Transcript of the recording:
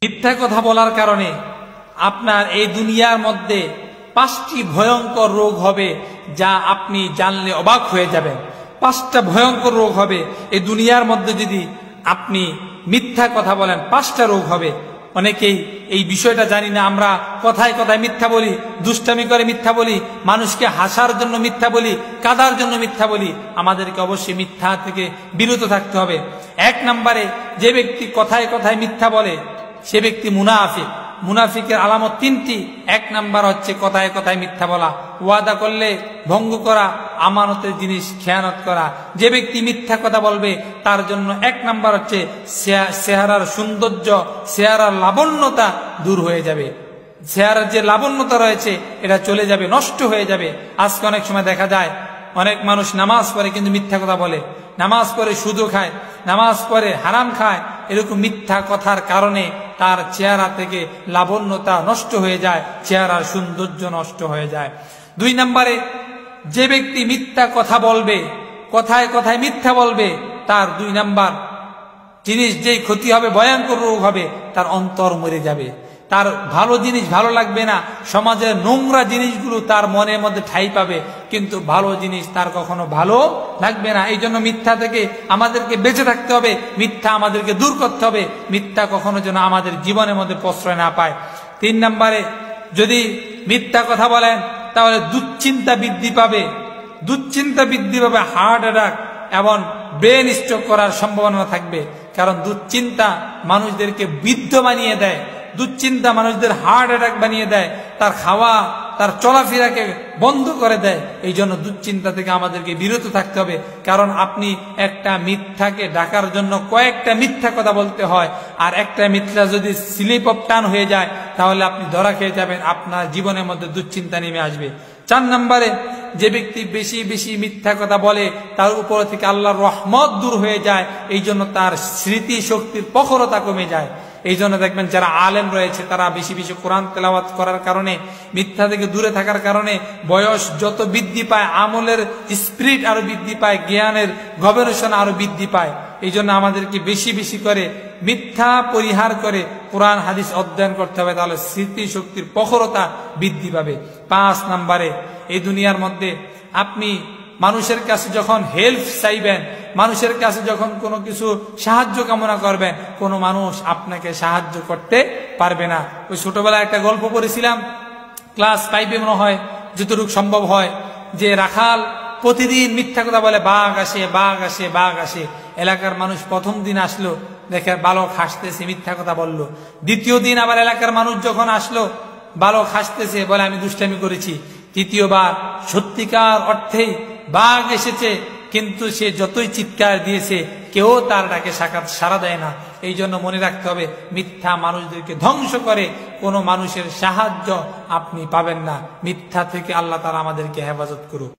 মিথ্যা কথা বলার কারণে আপনার এই দুনিয়ার মধ্যে 5টি ভয়ঙ্কর রোগ হবে, যা আপনি জানলে অবাক হয়ে যাবেন। 5টা ভয়ঙ্কর রোগ হবে এই দুনিয়ার মধ্যে যদি আপনি মিথ্যা কথা বলেন। 5টা রোগ হবে। অনেকেই এই বিষয়টা জানি না, আমরা কথায় কথায় মিথ্যা বলি, দুষ্টামি করে মিথ্যা বলি, মানুষকে হাসার জন্য মিথ্যা বলি, কাদার জন্য মিথ্যা বলি। আমাদেরকে অবশ্যই মিথ্যা থেকে বিরত থাকতে হবে। 1 নম্বরে, যে ব্যক্তি কথায় কথায় মিথ্যা বলে সে ব্যক্তি মুনাফিক। মুনাফিকের আলামত 3টি। 1 নাম্বার হচ্ছে কথায় কথায় মিথ্যা বলা, ওয়াদা করলে ভঙ্গ করা, আমানতের জিনিস খেয়ানত করা। যে ব্যক্তি মিথ্যা কথা বলবে তার জন্য 1 নাম্বার হচ্ছে চেহারার সৌন্দর্য, চেহারার লাবণ্যতা দূর হয়ে যাবে। চেহারার যে লাবণ্যতা রয়েছে এটা চলে যাবে, নষ্ট হয়ে যাবে। আজকে অনেক সময় দেখা যায় অনেক মানুষ নামাজ পড়ে কিন্তু মিথ্যা কথা বলে, নামাজ পড়ে সুদও খায়, নামাজ পড়ে হারাম খায়। এরকম মিথ্যা কথার কারণে তার চেহারা থেকে লাবণ্যতা নষ্ট হয়ে যায়, চেহারার সৌন্দর্য নষ্ট হয়ে যায়। 2 নম্বরে, যে ব্যক্তি মিথ্যা কথা বলবে, কথায় কথায় মিথ্যা বলবে, তার 2 নাম্বার জিনিস যেই ক্ষতি হবে, ভয়ঙ্কর রোগ হবে, তার অন্তর মরে যাবে। তার ভালো জিনিস ভালো লাগবে না, সমাজের নোংরা জিনিসগুলো তার মনের মধ্যে ঠাঁই পাবে, কিন্তু ভালো জিনিস তার কখনো ভালো লাগবে না। এই জন্য মিথ্যা থেকে আমাদেরকে বেঁচে থাকতে হবে, মিথ্যা আমাদেরকে দূর করতে হবে, মিথ্যা কখনো যেন আমাদের জীবনের মধ্যে প্রশ্রয় না পায়। 3 নম্বরে, যদি মিথ্যা কথা বলেন তাহলে দুশ্চিন্তা বৃদ্ধি পাবে, দুশ্চিন্তা বৃদ্ধি পাবে, হার্ট অ্যাটাক এবং ব্রেন স্ট্রোক করার সম্ভাবনা থাকবে। কারণ দুশ্চিন্তা মানুষদেরকে বৃদ্ধ বানিয়ে দেয়, দুশ্চিন্তা মানুষদের হার্ট অ্যাটাক বানিয়ে দেয়, তার খাওয়া তার চলাফেরাকে বন্ধ করে দেয়। এই জন্য দুশ্চিন্তা থেকে আমাদেরকে বিরত থাকতে হবে। কারণ আপনি একটা মিথ্যাকে ঢাকার জন্য কয়েকটা মিথ্যা কথা বলতে হয়, আর একটা মিথ্যা যদি স্লিপ অফ টান হয়ে যায় তাহলে আপনি ধরা খেয়ে যাবেন, আপনার জীবনের মধ্যে দুশ্চিন্তা নেমে আসবে। 4 নম্বরে, যে ব্যক্তি বেশি বেশি মিথ্যা কথা বলে তার উপর থেকে আল্লাহর রহমত দূর হয়ে যায়। এই জন্য তার স্মৃতি শক্তির প্রখরতা কমে যায়। এই জন্য দেখবেন যারা আলেম রয়েছে তারা বেশি বেশি কোরআন তেলাওয়াত করার কারণে, মিথ্যা থেকে দূরে থাকার কারণে বয়স যত বৃদ্ধি পায়, আমলের স্পিরিট আরো বৃদ্ধি পায়, জ্ঞানের গবেষণা আরো বৃদ্ধি পায়। এই জন্য আমাদেরকে বেশি বেশি করে মিথ্যা পরিহার করে কোরআন হাদিস অধ্যয়ন করতে হবে, তাহলে স্মৃতি শক্তির প্রখরতা বৃদ্ধি পাবে। 5 নম্বরে, এই দুনিয়ার মধ্যে আপনি মানুষের কাছে যখন হেল্প চাইবেন, মানুষের কাছে যখন কোনো কিছু সাহায্য কামনা করবেন, কোনো মানুষ আপনাকে সাহায্য করতে পারবে না। ওই ছোটবেলায় একটা গল্প পড়েছিলাম, ক্লাস 5-এ মনে হয়, যতটুকু সম্ভব হয়, যে রাখাল প্রতিদিন মিথ্যা কথা বলে, বাঘ আসে বাঘ আসে বাঘ আসে। এলাকার মানুষ 1ম দিন আসলো, দেখে বালক হাসতেছে, মিথ্যা কথা বলল। 2য় দিন আবার এলাকার মানুষ যখন আসলো, বালক হাসতেছে, বলে আমি দুষ্টামি করেছি। 3য়বার সত্যিকার অর্থেই বাঘ এসেছে, কিন্তু সে যতই চিৎকার দিয়েছে কেউ তার ডাকে সাড়া দেয় না। এই জন্য মনে রাখতে হবে, মিথ্যা মানুষদেরকে ধ্বংস করে, কোনো মানুষের সাহায্য আপনি পাবেন না। মিথ্যা থেকে আল্লাহ তাআলা আমাদেরকে হেফাজত করুক।